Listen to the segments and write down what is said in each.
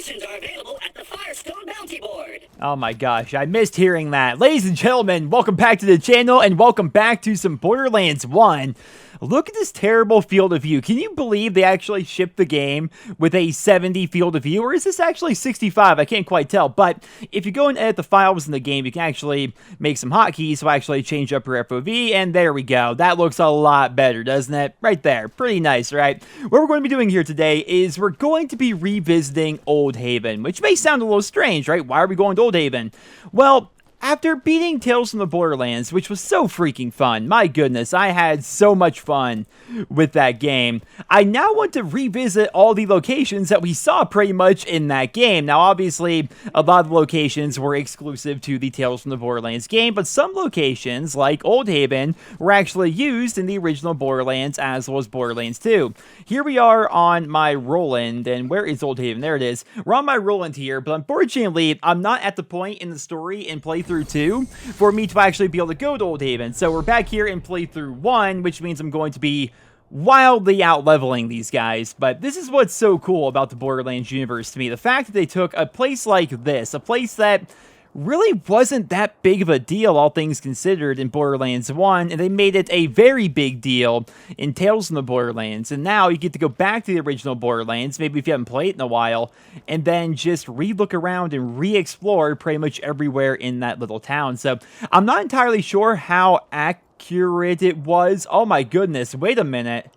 Missions are available at the Firestone Bounty Board. Oh my gosh, I missed hearing that. Ladies and gentlemen, welcome back to the channel and welcome back to some Borderlands 1. Look at this terrible field of view. Can you believe they actually shipped the game with a 70 field of view? Or is this actually 65? I can't quite tell. But if you go and edit the files in the game, you can actually make some hotkeys to actually change up your FOV. And there we go. That looks a lot better, doesn't it? Right there. Pretty nice, right? What we're going to be doing here today is we're going to be revisiting Old Haven, which may sound a little strange, right? Why are we going to Old Haven? Well, after beating Tales from the Borderlands, which was so freaking fun, my goodness, I had so much fun with that game, I now want to revisit all the locations that we saw pretty much in that game. Now, obviously, a lot of the locations were exclusive to the Tales from the Borderlands game, but some locations, like Old Haven, were actually used in the original Borderlands as well as Borderlands 2. Here we are on my Roland, and where is Old Haven? There it is. We're on my Roland here, but unfortunately, I'm not at the point in the story in playthrough 2 for me to actually be able to go to Old Haven. So we're back here in playthrough 1, which means I'm going to be wildly out-leveling these guys. But this is what's so cool about the Borderlands universe to me. The fact that they took a place like this, a place that really wasn't that big of a deal, all things considered, in Borderlands 1, and they made it a very big deal in Tales from the Borderlands. And now you get to go back to the original Borderlands, maybe if you haven't played it in a while, and then just re-look around and re-explore pretty much everywhere in that little town. So I'm not entirely sure how accurate it was. Oh my goodness, wait a minute.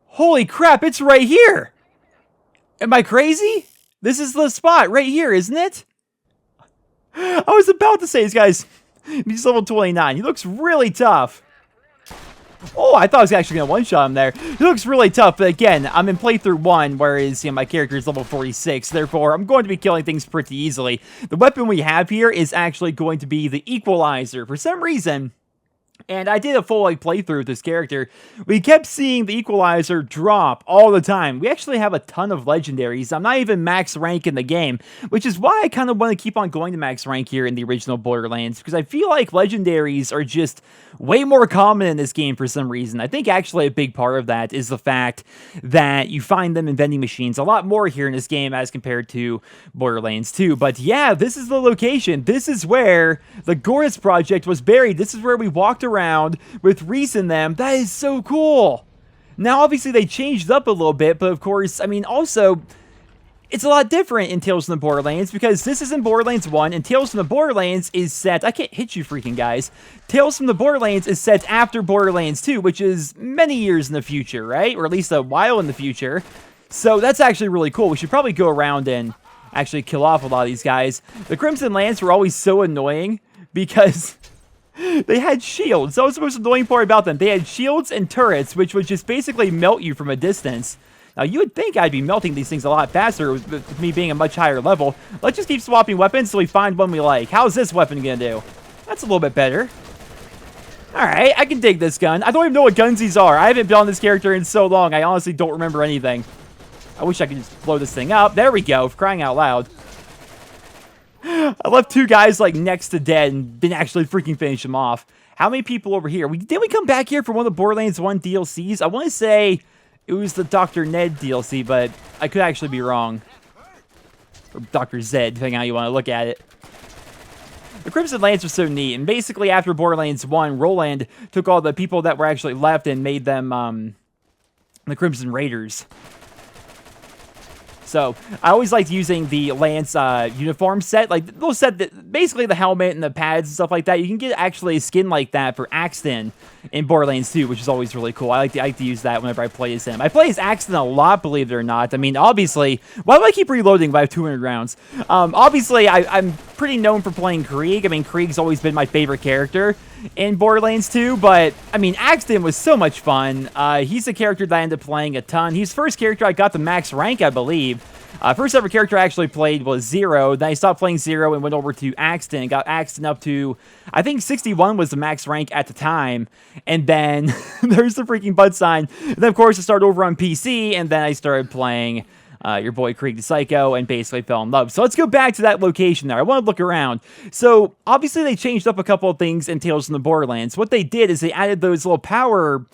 Holy crap, it's right here! Am I crazy? This is the spot right here, isn't it? I was about to say this guy's, he's level 29. He looks really tough. Oh, I thought I was actually going to one-shot him there. He looks really tough, but again, I'm in playthrough 1, whereas, my character is level 46. Therefore, I'm going to be killing things pretty easily. The weapon we have here is actually going to be the Equalizer. For some reason, and I did a full playthrough with this character, we kept seeing the Equalizer drop all the time. We actually have a ton of legendaries. I'm not even max rank in the game, which is why I kind of want to keep on going to max rank here in the original Borderlands, because I feel like legendaries are just way more common in this game for some reason. I think actually a big part of that is the fact that you find them in vending machines a lot more here in this game as compared to Borderlands 2. But yeah, this is the location. This is where the Gortz project was buried. This is where we walked around with Reese and them. That is so cool. Now, obviously, they changed up a little bit, but of course, I mean, also, it's a lot different in Tales from the Borderlands because this is in Borderlands 1, and Tales from the Borderlands is set... I can't hit you freaking guys. Tales from the Borderlands is set after Borderlands 2, which is many years in the future, right? Or at least a while in the future. So that's actually really cool. We should probably go around and actually kill off a lot of these guys. The Crimson Lance were always so annoying because they had shields. That was the most annoying part about them. They had shields and turrets, which would just basically melt you from a distance. Now, you would think I'd be melting these things a lot faster with me being a much higher level. Let's just keep swapping weapons until we find one we like. How's this weapon gonna do? That's a little bit better. Alright, I can dig this gun. I don't even know what guns these are. I haven't been on this character in so long, I honestly don't remember anything. I wish I could just blow this thing up. There we go, for crying out loud. I left two guys, next to dead and didn't actually freaking finish them off. How many people over here? Didn't we come back here for one of the Borderlands 1 DLCs? I want to say it was the Dr. Ned DLC, but I could actually be wrong. Or Dr. Zed, depending on how you want to look at it. The Crimson Lance was so neat, and basically after Borderlands 1, Roland took all the people that were actually left and made them the Crimson Raiders. So, I always liked using the Lance uniform set, the little set that, basically the helmet and the pads and stuff like that. You can get actually a skin like that for Axton in Borderlands 2, which is always really cool. I like to use that whenever I play as him. I play as Axton a lot, believe it or not. I mean, obviously, why do I keep reloading if I have 200 rounds? Obviously, I'm pretty known for playing Krieg. I mean, Krieg's always been my favorite character in Borderlands 2, but, I mean, Axton was so much fun. He's a character that I ended up playing a ton. He's the first character I got the max rank, I believe. First ever character I actually played was Zero. Then I stopped playing Zero and went over to Axton and got Axton up to, I think 61 was the max rank at the time. And then there's the freaking butt sign. And then, of course, I started over on PC, and then I started playing your boy Krieg the Psycho and basically fell in love. So let's go back to that location there. I want to look around. So obviously they changed up a couple of things in Tales from the Borderlands. What they did is they added those little power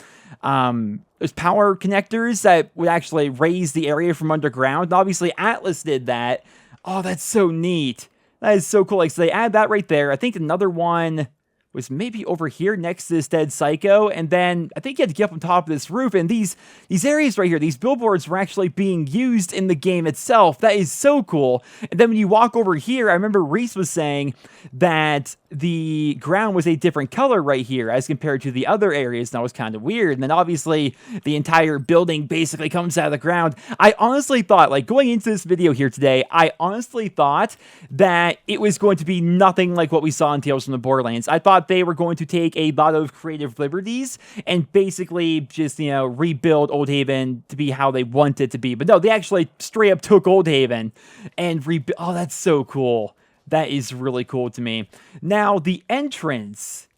There's power connectors that would actually raise the area from underground. And obviously, Atlas did that. Oh, that's so neat. That is so cool. Like, so they add that right there. I think another one was maybe over here next to this dead psycho, and then I think you had to get up on top of this roof, and these areas right here, these billboards were actually being used in the game itself. That is so cool. And then when you walk over here, I remember Reese was saying that the ground was a different color right here as compared to the other areas, and that was kind of weird. And then obviously the entire building basically comes out of the ground. I honestly thought, like, going into this video here today, I honestly thought that it was going to be nothing like what we saw in Tales from the Borderlands. I thought they were going to take a lot of creative liberties and basically just, you know, rebuild Old Haven to be how they want it to be. But no, they actually straight up took Old Haven and rebuilt. Oh, that's so cool. That is really cool to me. Now, the entrance.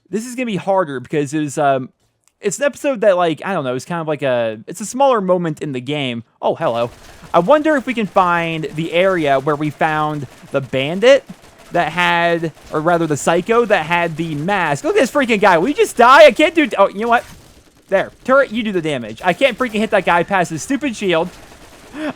This is going to be harder because it's an episode that, like, I don't know, it's kind of like it's a smaller moment in the game. Oh, hello. I wonder if we can find the area where we found the bandit that had, or rather the psycho that had the mask. Look at this freaking guy. Will you just die? I can't do, oh, you know what? There. Turret, you do the damage. I can't freaking hit that guy past his stupid shield.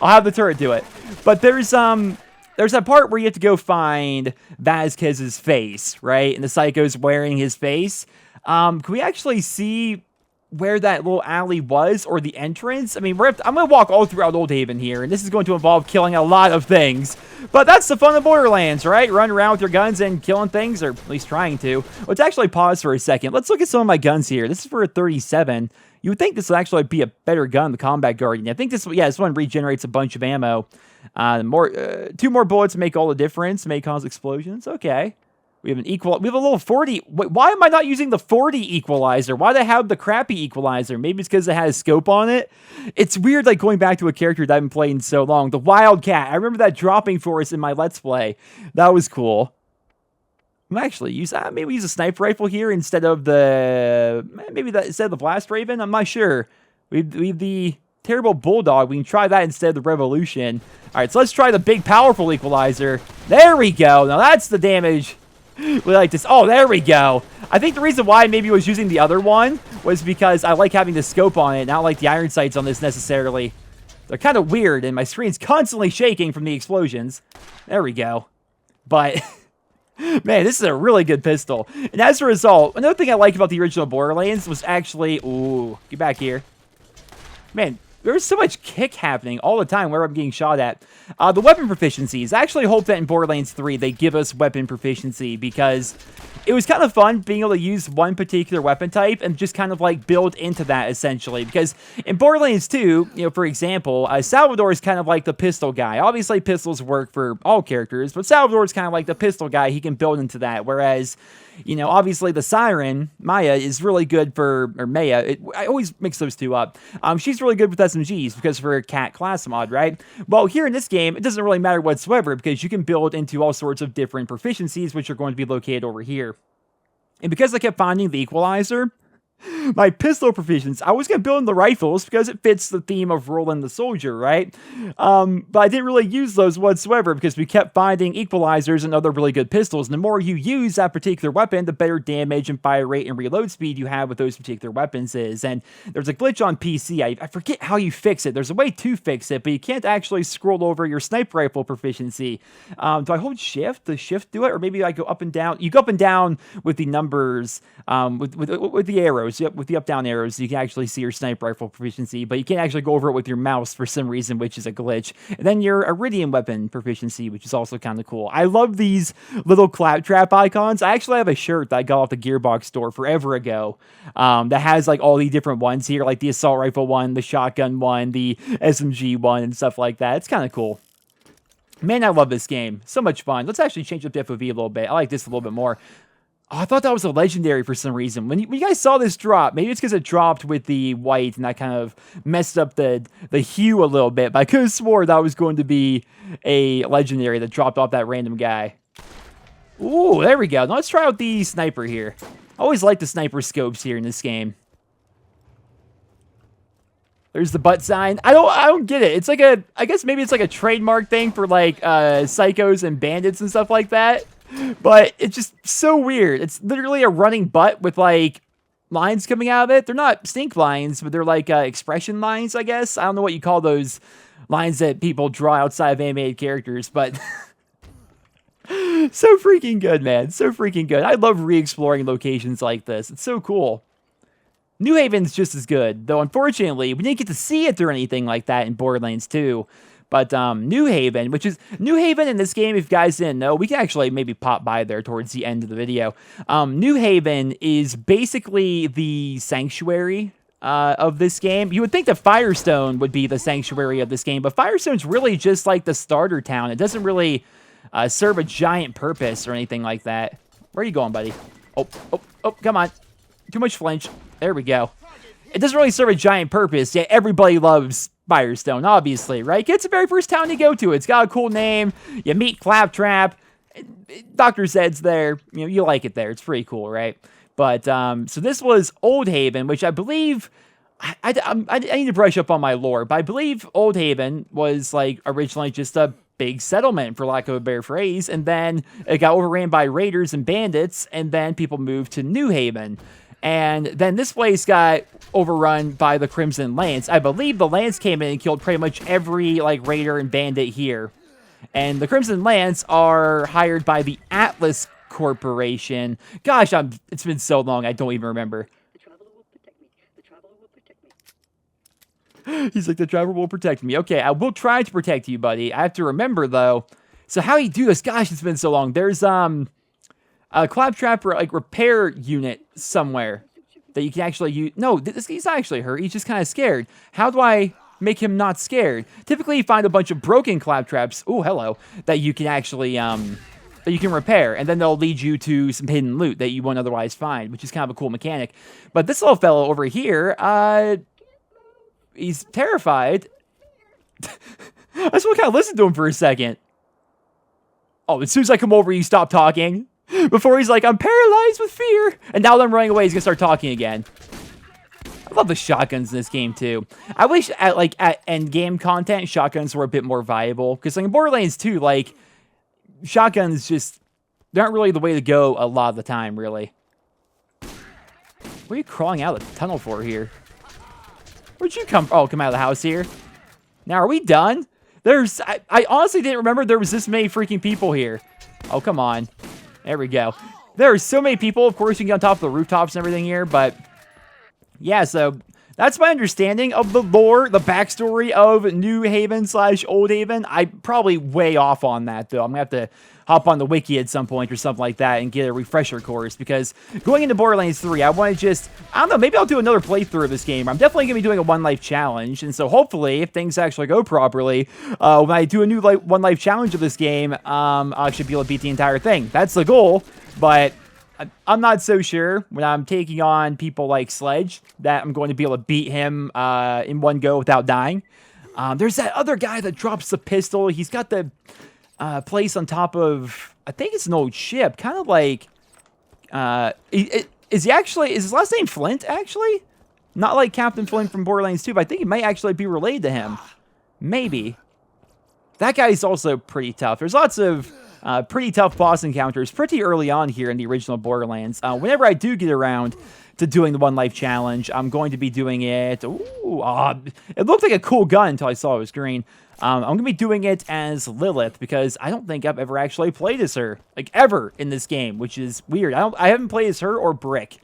I'll have the turret do it. But there's that part where you have to go find Vasquez's face, right? And the psycho's wearing his face. Can we actually see where that little alley was, or the entrance? I mean, I'm going to walk all throughout Old Haven here, and this is going to involve killing a lot of things. But that's the fun of Borderlands, right? Run around with your guns and killing things, or at least trying to. Let's actually pause for a second. Let's look at some of my guns here. This is for a 37. You would think this would actually be a better gun, the Combat Guardian. I think this one regenerates a bunch of ammo. 2 more bullets make all the difference, may cause explosions. Okay. We have a little 40. Wait, why am I not using the 40 equalizer? Why do I have the crappy equalizer? Maybe it's because it has scope on it. It's weird, like, going back to a character that I haven't played in so long. The Wildcat. I remember that dropping for us in my Let's Play. That was cool. I'm actually maybe use a sniper rifle here instead of instead of the blast raven. I'm not sure. We have the terrible bulldog. We can try that instead of the revolution. All right, so let's try the big powerful equalizer. There we go. Now that's the damage we like this. Oh, there we go. I think the reason why maybe I was using the other one was because I like having the scope on it, not like the iron sights on this necessarily. They're kind of weird, and my screen's constantly shaking from the explosions. There we go. But man, this is a really good pistol. And as a result, another thing I like about the original Borderlands was actually... Ooh, get back here. Man, there's so much kick happening all the time where I'm getting shot at. The weapon proficiencies. I actually hope that in Borderlands 3 they give us weapon proficiency, because it was kind of fun being able to use one particular weapon type and just kind of like build into that essentially. Because in Borderlands 2, you know, for example, Salvador is kind of like the pistol guy. Obviously, pistols work for all characters, but Salvador is kind of like the pistol guy. He can build into that. Whereas, you know, obviously the Siren, Maya, is really good for, or Maya, I always mix those two up. She's really good with SMGs because of her cat class mod, right? Well, here in this game, it doesn't really matter whatsoever because you can build into all sorts of different proficiencies, which are going to be located over here. And because I kept finding the equalizer, my pistol proficiency, I was going to build in the rifles because it fits the theme of Roland the Soldier, right? But I didn't really use those whatsoever because we kept finding equalizers and other really good pistols. And the more you use that particular weapon, the better damage and fire rate and reload speed you have with those particular weapons is. And there's a glitch on PC. I forget how you fix it. There's a way to fix it, but you can't actually scroll over your sniper rifle proficiency. Do I hold shift? Does shift do it? Or maybe I go up and down? You go up and down with the numbers, with the arrows. Yep, with the up-down arrows, you can actually see your sniper rifle proficiency, but you can't actually go over it with your mouse for some reason, which is a glitch. And then your Iridium weapon proficiency, which is also kind of cool. I love these little claptrap icons. I actually have a shirt that I got off the Gearbox store forever ago that has like all the different ones here, like the assault rifle one, the shotgun one, the SMG one, and stuff like that. It's kind of cool. Man, I love this game. So much fun. Let's actually change up the FOV a little bit. I like this a little bit more. Oh, I thought that was a legendary for some reason. When you guys saw this drop, maybe it's because it dropped with the white and that kind of messed up the hue a little bit, but I could have swore that was going to be a legendary that dropped off that random guy. Ooh, there we go. Now let's try out the sniper here. I always like the sniper scopes here in this game. There's the butt sign. I don't get it. It's like I guess maybe it's like a trademark thing for like psychos and bandits and stuff like that. But it's just so weird. It's literally a running butt with like lines coming out of it. They're not stink lines, but they're like expression lines, I guess. I don't know what you call those lines that people draw outside of animated characters, but so freaking good, man. So freaking good. I love re-exploring locations like this. It's so cool. New Haven's just as good, though unfortunately, we didn't get to see it or anything like that in Borderlands 2. But New Haven, New Haven in this game, if you guys didn't know, we can actually maybe pop by there towards the end of the video. New Haven is basically the sanctuary of this game. You would think that Firestone would be the sanctuary of this game, but Firestone's really just like the starter town. It doesn't really serve a giant purpose or anything like that. Where are you going, buddy? Oh, come on. Too much flinch. There we go. It doesn't really serve a giant purpose, yet everybody loves Firestone, obviously, right? It's the very first town you go to. It's got a cool name. You meet Claptrap. Dr. Zed's there. You know, you like it there. It's pretty cool, right? But, so this was Old Haven, which I believe... I need to brush up on my lore, but I believe Old Haven was, like, originally just a big settlement, for lack of a better phrase, and then it got overran by raiders and bandits, and then people moved to New Haven. And then this place got overrun by the Crimson Lance. I believe the Lance came in and killed pretty much every, like, raider and bandit here. And the Crimson Lance are hired by the Atlas Corporation. Gosh, it's been so long, I don't even remember. The Traveler will protect me. The Traveler will protect me. He's like, the Traveler will protect me. Okay, I will try to protect you, buddy. I have to remember, though. So how do you do this? Gosh, it's been so long. There's, a Claptrap or like repair unit somewhere that you can actually use. No, he's not actually hurt. He's just kind of scared. How do I make him not scared? Typically, you find a bunch of broken Claptraps. Oh, hello. That you can actually that you can repair, and then they'll lead you to some hidden loot that you won't otherwise find, which is kind of a cool mechanic. But this little fellow over here, he's terrified. I just want to kind of listen to him for a second. Oh, as soon as I come over, you stop talking. Before he's like, I'm paralyzed with fear. And now that I'm running away, he's going to start talking again. I love the shotguns in this game, too. I wish at end game content, shotguns were a bit more viable. Because like in Borderlands 2, like, shotguns just, they aren't really the way to go a lot of the time, really. What are you crawling out of the tunnel for here? Where'd you come from? Oh, come out of the house here. Now, are we done? I honestly didn't remember there was this many freaking people here. Oh, come on. There we go. There are so many people. Of course, you can get on top of the rooftops and everything here, but yeah, so that's my understanding of the lore, the backstory of New Haven / Old Haven. I'm probably way off on that, though. I'm going to have to hop on the wiki at some point or something like that and get a refresher course, because going into Borderlands 3, I want to just, I don't know, maybe I'll do another playthrough of this game. I'm definitely going to be doing a One Life challenge, and so hopefully, if things actually go properly, when I do a new One Life challenge of this game, I should be able to beat the entire thing. That's the goal, but I'm not so sure when I'm taking on people like Sledge that I'm going to be able to beat him in one go without dying. There's that other guy that drops the pistol. He's got the place on top of, I think it's an old ship, kind of like, is his last name Flint, actually? Not like Captain Flint from Borderlands 2, but I think he might actually be related to him. Maybe. That guy's also pretty tough. There's lots of pretty tough boss encounters pretty early on here in the original Borderlands. Whenever I do get around to doing the One Life challenge, I'm going to be doing it. Ooh, it looked like a cool gun until I saw it was green. I'm going to be doing it as Lilith, because I don't think I've ever actually played as her, like, ever in this game, which is weird. I haven't played as her or Brick,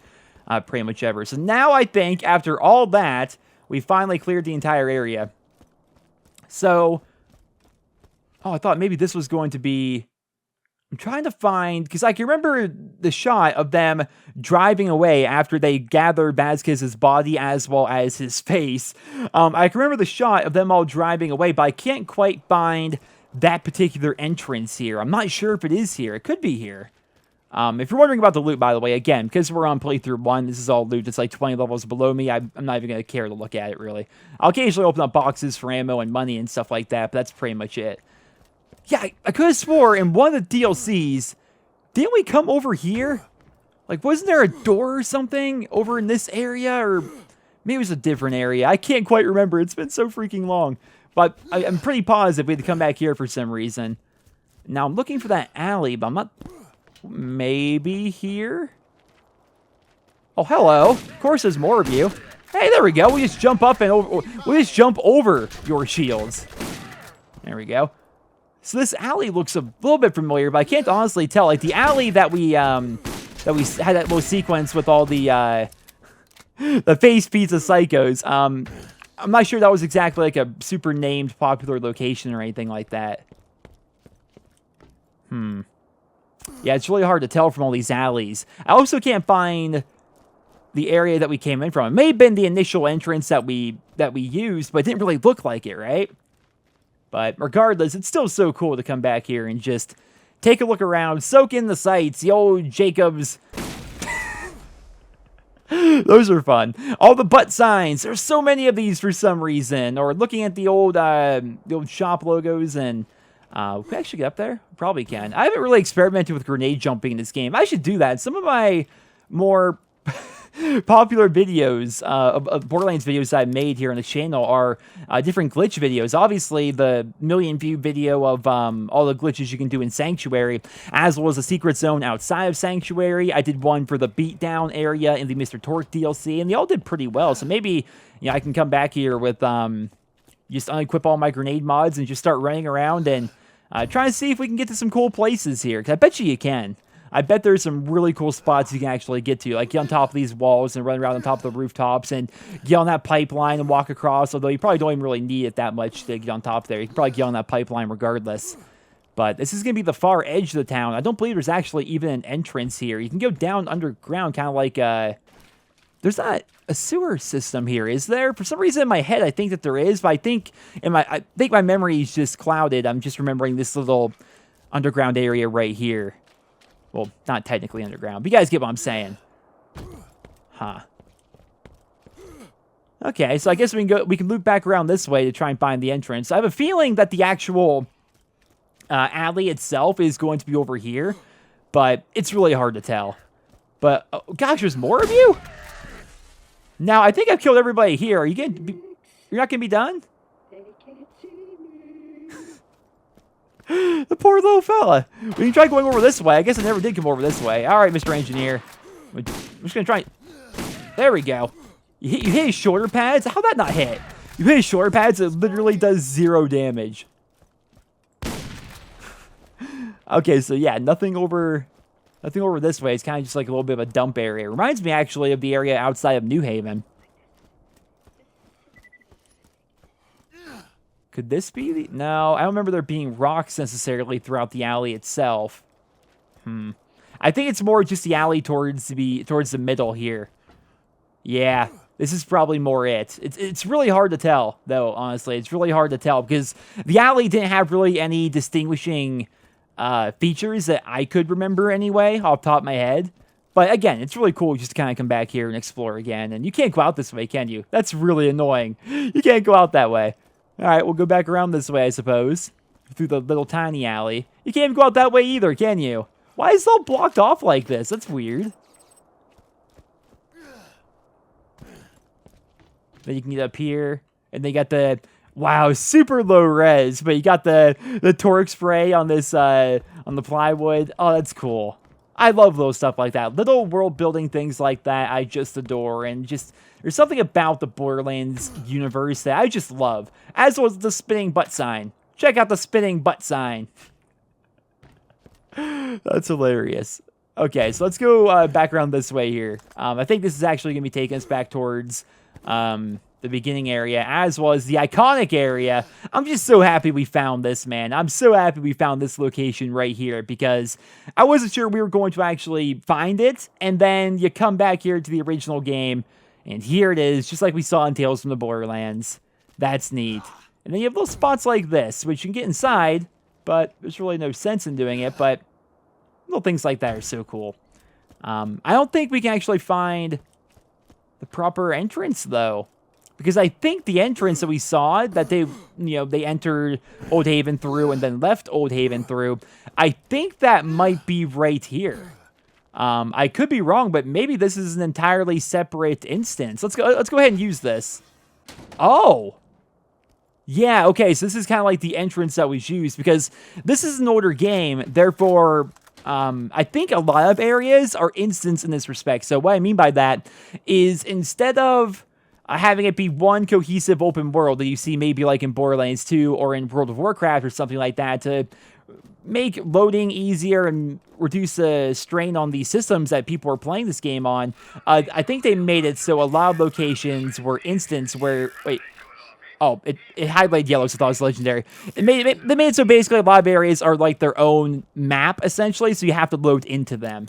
pretty much ever. So now I think, after all that, we finally cleared the entire area. So, I thought maybe this was going to be, I'm trying to find, because I can remember the shot of them driving away after they gathered Vasquez's body as well as his face. I can remember the shot of them all driving away, but I can't quite find that particular entrance here. I'm not sure if it is here. It could be here. If you're wondering about the loot, by the way, again, because we're on playthrough 1, this is all loot that's like 20 levels below me. I'm not even going to care to look at it, really. I'll occasionally open up boxes for ammo and money and stuff like that, but that's pretty much it. Yeah, I could have swore in one of the DLCs, didn't we come over here? Like, wasn't there a door or something over in this area? Or maybe it was a different area. I can't quite remember. It's been so freaking long. But I'm pretty positive we had to come back here for some reason. Now, I'm looking for that alley, but I'm not... Maybe here? Oh, hello. Of course there's more of you. Hey, there we go. We just jump up and we just jump over your shields. There we go. So this alley looks a little bit familiar, but I can't honestly tell. Like the alley that we had that little sequence with all the face pizza psychos. I'm not sure that was exactly like a super named popular location or anything like that. Yeah, it's really hard to tell from all these alleys. I also can't find the area that we came in from. It may have been the initial entrance that we used, but it didn't really look like it, right? But regardless, it's still so cool to come back here and just take a look around, soak in the sights, the old Jacobs. Those are fun. All the butt signs. There's so many of these for some reason. Or looking at the old shop logos and... can we actually get up there? Probably can. I haven't really experimented with grenade jumping in this game. I should do that. Some of my more popular videos, of Borderlands videos that I've made here on the channel are different glitch videos. Obviously, the million-view video of all the glitches you can do in Sanctuary, as well as the secret zone outside of Sanctuary. I did one for the beatdown area in the Mr. Torque DLC, and they all did pretty well. So maybe I can come back here with just unequip all my grenade mods and just start running around and try to see if we can get to some cool places here. Because I bet you can. I bet there's some really cool spots you can actually get to. Like get on top of these walls and run around on top of the rooftops and get on that pipeline and walk across. Although you probably don't even really need it that much to get on top there. You can probably get on that pipeline regardless. But this is going to be the far edge of the town. I don't believe there's actually even an entrance here. You can go down underground kind of like... there's not a sewer system here, is there? For some reason in my head, I think that there is, but I think my memory is just clouded. I'm just remembering this little underground area right here. Well, not technically underground, but you guys get what I'm saying. Huh. Okay, so I guess we can loop back around this way to try and find the entrance. I have a feeling that the actual alley itself is going to be over here, but it's really hard to tell. But, oh, gosh, there's more of you? Now, I think I've killed everybody here. Are you you're not going to be done? They can't see me. The poor little fella. We can try going over this way. I guess I never did come over this way. All right, Mr. Engineer. I'm just going to try. There we go. You hit his shoulder pads? How'd that not hit? You hit his shoulder pads, it literally does 0 damage. Okay, so yeah, nothing over this way. It's kind of just like a little bit of a dump area. It reminds me actually of the area outside of New Haven. Could this be the... No, I don't remember there being rocks necessarily throughout the alley itself. I think it's more just the alley towards the middle here. Yeah, this is probably more it. It's really hard to tell, though, honestly. It's really hard to tell because the alley didn't have really any distinguishing features that I could remember anyway, off the top of my head. But again, it's really cool just to kind of come back here and explore again. And you can't go out this way, can you? That's really annoying. You can't go out that way. All right, we'll go back around this way, I suppose. Through the little tiny alley. You can't even go out that way either, can you? Why is it all blocked off like this? That's weird. Then you can get up here. And they got the... Wow, super low res. But you got the torque spray on this... on the plywood. Oh, that's cool. I love little stuff like that. Little world building things like that I just adore. And just... There's something about the Borderlands universe that I just love. As was the spinning butt sign. Check out the spinning butt sign. That's hilarious. Okay, so let's go back around this way here. I think this is actually going to be taking us back towards the beginning area, as well as the iconic area. I'm just so happy we found this, man. I'm so happy we found this location right here, because I wasn't sure we were going to actually find it, and then you come back here to the original game, and here it is, just like we saw in Tales from the Borderlands. That's neat. And then you have little spots like this, which you can get inside, but there's really no sense in doing it, but little things like that are so cool. I don't think we can actually find the proper entrance, though, because I think the entrance that we saw, that they entered Old Haven through and then left Old Haven through, I think that might be right here. I could be wrong, but maybe this is an entirely separate instance. Let's go ahead and use this. Oh! Yeah, okay, so this is kind of like the entrance that was used, because this is an older game, therefore, I think a lot of areas are instance in this respect. So what I mean by that is instead of having it be one cohesive open world that you see maybe like in Borderlands 2 or in World of Warcraft or something like that to make loading easier and reduce the strain on the systems that people are playing this game on, I think they made it so a lot of locations were instance where... Wait. Oh, it highlighted yellow, so I thought it was legendary. They made it so basically a lot of areas are like their own map, essentially, so you have to load into them.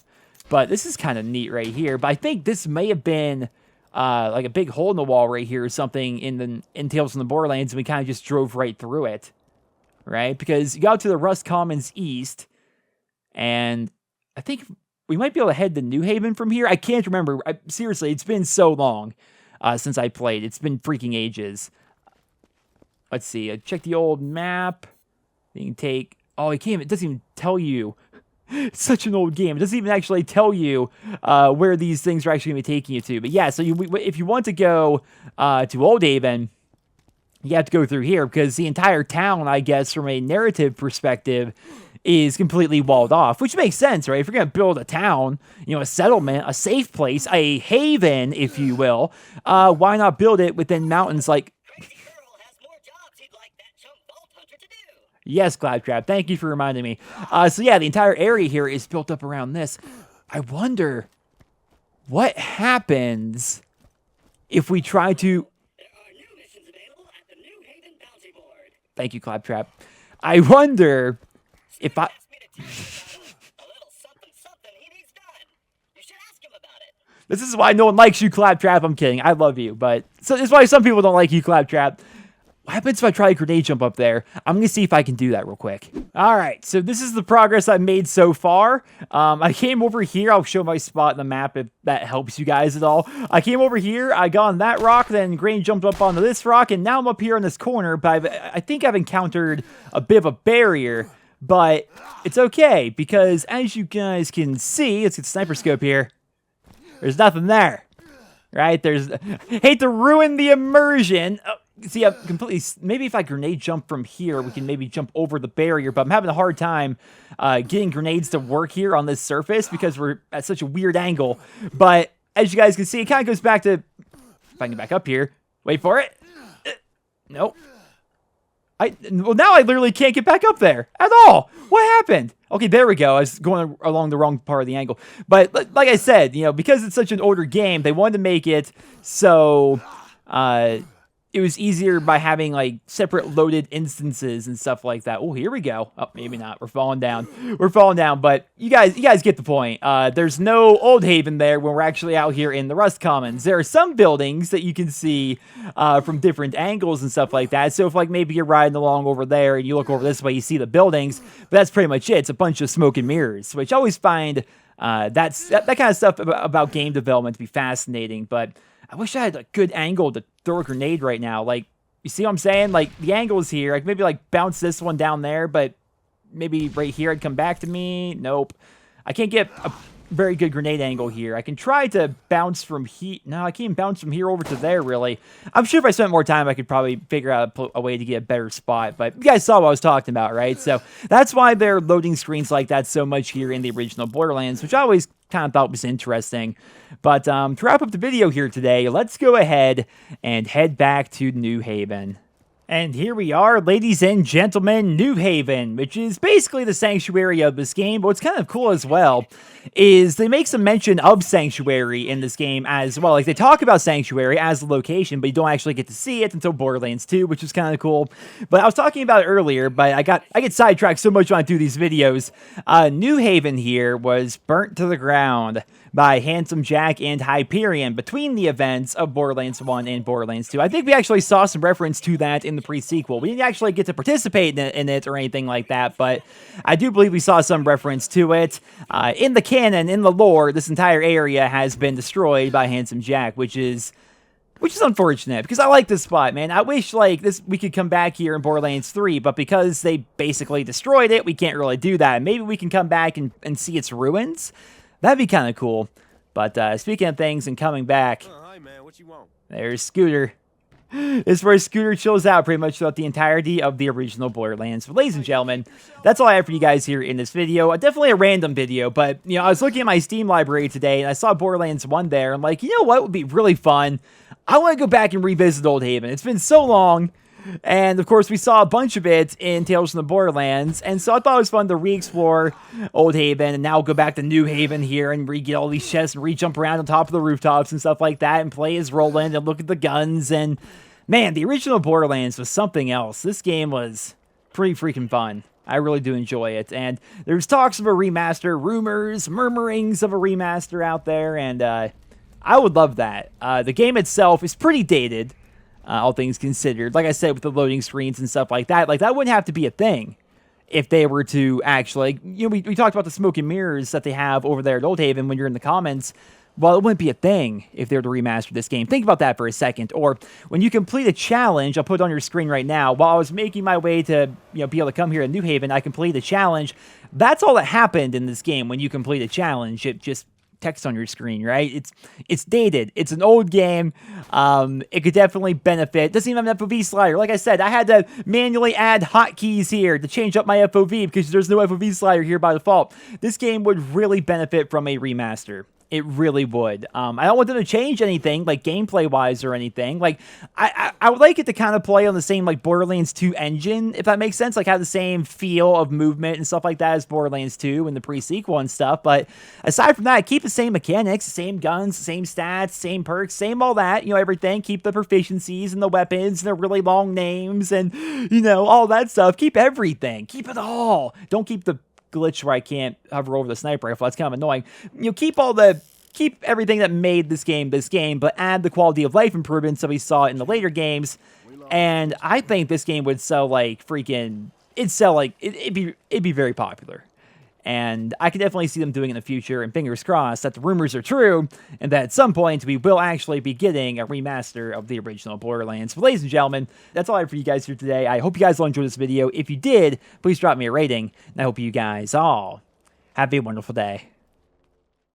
But this is kind of neat right here. But I think this may have been like a big hole in the wall right here or something in Tales from the Borderlands, and we kind of just drove right through it. Right? Because you got to the Rust Commons East, and I think we might be able to head to New Haven from here. I can't remember. Seriously, it's been so long since I played. It's been freaking ages. Let's see. Check the old map. You can take... Oh, it doesn't even tell you. It's such an old game. It doesn't even actually tell you where these things are actually going to be taking you to. But yeah, so if you want to go to Old Haven, you have to go through here because the entire town, I guess, from a narrative perspective, is completely walled off, which makes sense, right? If you're going to build a town, a settlement, a safe place, a haven, if you will, why not build it within mountains like... Yes, Claptrap, thank you for reminding me. So yeah, the entire area here is built up around this. I wonder what happens if we try to... Thank you, Claptrap. I wonder if I... This is why no one likes you, Claptrap. I'm kidding. I love you, but... So this is why some people don't like you, Claptrap. What happens if I try a grenade jump up there? I'm going to see if I can do that real quick. All right, so this is the progress I've made so far. I came over here. I'll show my spot in the map if that helps you guys at all. I came over here. I got on that rock, then grenade jumped up onto this rock, and now I'm up here in this corner, but I think I've encountered a bit of a barrier, but it's okay, because as you guys can see, let's get sniper scope here. There's nothing there, right? Hate to ruin the immersion. See, I'm completely... Maybe if I grenade jump from here, we can maybe jump over the barrier, but I'm having a hard time getting grenades to work here on this surface because we're at such a weird angle. But as you guys can see, it kind of goes back to... If I can get back up here. Wait for it. Nope. Well, now I literally can't get back up there at all. What happened? Okay, there we go. I was going along the wrong part of the angle. But like I said, because it's such an older game, they wanted to make it so... it was easier by having like separate loaded instances and stuff like that. Oh, here we go. Oh, maybe not. We're falling down. We're falling down, but you guys get the point. There's no Old Haven there when we're actually out here in the Rust Commons. There are some buildings that you can see from different angles and stuff like that. So if like maybe you're riding along over there and you look over this way, you see the buildings, but that's pretty much it. It's a bunch of smoke and mirrors, which I always find that kind of stuff about game development to be fascinating, but I wish I had a good angle to throw a grenade right now. Like, you see what I'm saying? Like, the angle is here. I could maybe, like, bounce this one down there, but maybe right here it'd come back to me. Nope. I can't get a very good grenade angle here. I can try to bounce from here. No, I can't bounce from here over to there, really. I'm sure if I spent more time, I could probably figure out a way to get a better spot. But you guys saw what I was talking about, right? So that's why they're loading screens like that so much here in the original Borderlands, which I always kind of thought was interesting. But to wrap up the video here today, let's go ahead and head back to New Haven. And here we are, ladies and gentlemen, New Haven, which is basically the sanctuary of this game. But what's kind of cool as well is they make some mention of Sanctuary in this game as well. Like, they talk about Sanctuary as a location, but you don't actually get to see it until Borderlands 2, which is kind of cool. But I was talking about it earlier, but I get sidetracked so much when I do these videos. New Haven here was burnt to the ground by Handsome Jack and Hyperion between the events of Borderlands 1 and Borderlands 2. I think we actually saw some reference to that in the pre-sequel. We didn't actually get to participate in it or anything like that, but I do believe we saw some reference to it. In the canon, in the lore, this entire area has been destroyed by Handsome Jack, which is unfortunate, because I like this spot, man. I wish, like, we could come back here in Borderlands 3, but because they basically destroyed it, we can't really do that. Maybe we can come back and see its ruins. That'd be kind of cool. But speaking of things and coming back, hi, man. What you want? there's Scooter. is where Scooter chills out pretty much throughout the entirety of the original Borderlands. But ladies and gentlemen, that's all I have for you guys here in this video. Definitely a random video, but you know, I was looking at my Steam library today and I saw Borderlands 1 there. I'm like, you know what would be really fun? I want to go back and revisit Old Haven. It's been so long. And, of course, we saw a bunch of it in Tales from the Borderlands, and so I thought it was fun to re-explore Old Haven, and now go back to New Haven here, and re-get all these chests, and re-jump around on top of the rooftops and stuff like that, and play as Roland, and look at the guns, and, man, the original Borderlands was something else. This game was pretty freaking fun. I really do enjoy it, and there's talks of a remaster, rumors, murmurings of a remaster out there, and I would love that. The game itself is pretty dated, all things considered. Like I said, with the loading screens and stuff like that wouldn't have to be a thing if they were to actually, you know, we talked about the smoke and mirrors that they have over there at Old Haven when you're in the comments. Well, it wouldn't be a thing if they were to remaster this game. Think about that for a second. Or when you complete a challenge, I'll put it on your screen right now. While I was making my way to, you know, be able to come here to New Haven, I completed a challenge. That's all that happened in this game when you complete a challenge. It just text on your screen, right? It's dated. It's an old game. It could definitely benefit. It doesn't even have an FOV slider. Like I said, I had to manually add hotkeys here to change up my FOV because there's no FOV slider here by default. This game would really benefit from a remaster. It really would. I don't want them to change anything, like gameplay-wise or anything. Like, I would like it to kind of play on the same, like, Borderlands 2 engine, if that makes sense. Like, have the same feel of movement and stuff like that as Borderlands 2 and the pre-sequel and stuff. But aside from that, keep the same mechanics, the same guns, the same stats, same perks, same all that, you know, everything. Keep the proficiencies and the weapons and the really long names and, you know, all that stuff. Keep everything. Keep it all. Don't keep the glitch where I can't hover over the sniper rifle. That's kind of annoying. You know, keep everything that made this game, but add the quality of life improvements that we saw in the later games. And I think this game would sell like freaking, it'd be very popular. And I can definitely see them doing it in the future, and fingers crossed that the rumors are true, and that at some point we will actually be getting a remaster of the original Borderlands. But ladies and gentlemen, that's all I have for you guys here today. I hope you guys all enjoyed this video. If you did, please drop me a rating, and I hope you guys all have a wonderful day.